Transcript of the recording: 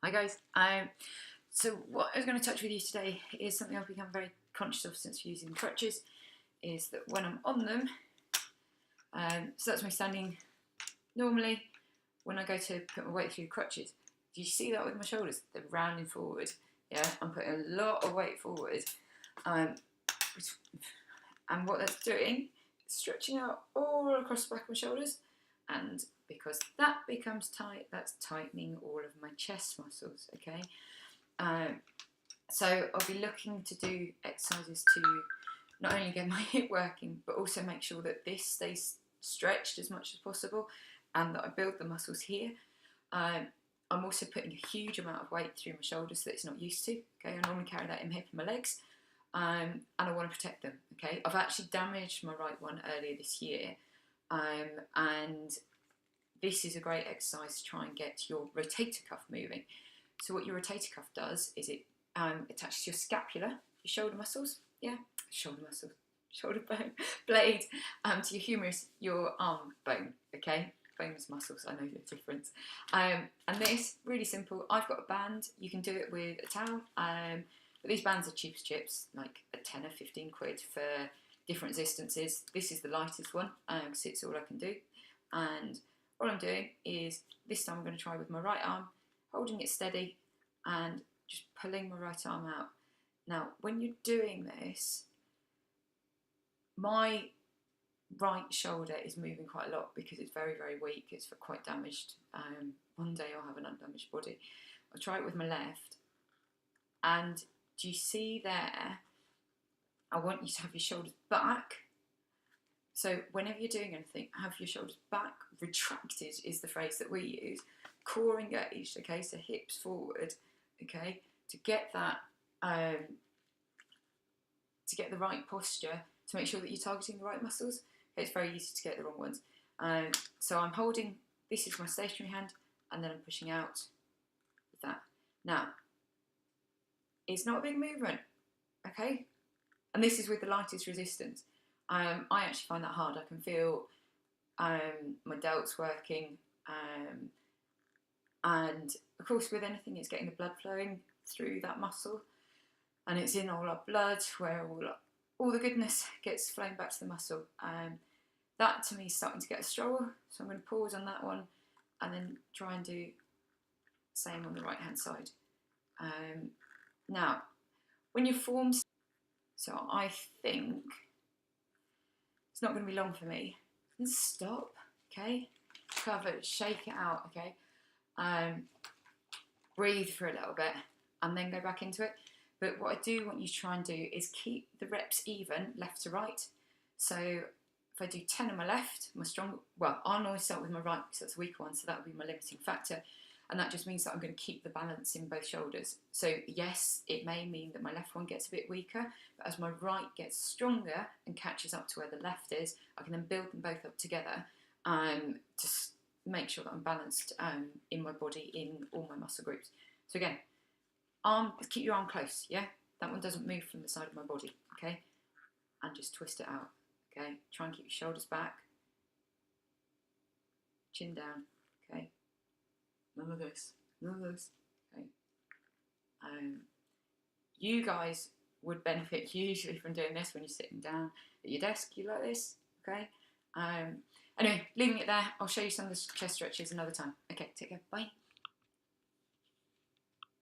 Hi guys. So what I was going to touch with you today is something I've become very conscious of since using crutches, is that when I'm on them, so that's me standing normally, when I go to put my weight through the crutches, do you see that with my shoulders? They're rounding forward. Yeah, I'm putting a lot of weight forward. And what that's doing is stretching out all across the back of my shoulders, and because that becomes tight, that's tightening all of my chest muscles, okay? So I'll be looking to do exercises to not only get my hip working, but also make sure that this stays stretched as much as possible and that I build the muscles here. I'm also putting a huge amount of weight through my shoulders that it's not used to, okay? I normally carry that in my hip and my legs, and I want to protect them, okay? I've actually damaged my right one earlier this year, and this is a great exercise to try and get your rotator cuff moving. So what your rotator cuff does is it attaches your scapula, your shoulder muscles, shoulder bone, blade, to your humerus, your arm bone, okay? Bones, muscles, I know the difference. And this, really simple, I've got a band, you can do it with a towel, but these bands are cheap as chips, like a 10 or 15 quid for different distances. This is the lightest one, because it's all I can do. And all I'm doing is, this time I'm going to try with my right arm, holding it steady and just pulling my right arm out. Now, when you're doing this, my right shoulder is moving quite a lot because it's very, very weak. It's quite damaged. One day I'll have an undamaged body. I'll try it with my left. And do you see there? I want you to have your shoulders back. So whenever you're doing anything, have your shoulders back, retracted is the phrase that we use, core engaged, okay, so hips forward, okay, to get that, to get the right posture, to make sure that you're targeting the right muscles. Okay, it's very easy to get the wrong ones. So I'm holding, this is my stationary hand, and then I'm pushing out with that. Now, it's not a big movement, okay, and this is with the lightest resistance. I actually find that hard. I can feel my delts working, and of course with anything it's getting the blood flowing through that muscle, and it's in all our blood where all the goodness gets flowing back to the muscle. That to me is starting to get a struggle, so I'm going to pause on that one and then try and do the same on the right hand side. Now, when your form's, so I think it's not going to be long for me. Stop, okay? Cover it, shake it out, okay? Breathe for a little bit and then go back into it. But what I do want you to try and do is keep the reps even, left to right. So if I do 10 on my left, I'll always start with my right because that's the weaker one, so that would be my limiting factor. And that just means that I'm going to keep the balance in both shoulders. So yes, it may mean that my left one gets a bit weaker, but as my right gets stronger and catches up to where the left is, I can then build them both up together to make sure that I'm balanced in my body, in all my muscle groups. So again, keep your arm close, yeah? That one doesn't move from the side of my body, okay? And just twist it out, okay? Try and keep your shoulders back, chin down, okay? None of this, okay? You guys would benefit hugely from doing this when you're sitting down at your desk. You like this, okay? Anyway, leaving it there. I'll show you some of the chest stretches another time. Okay, take care, bye.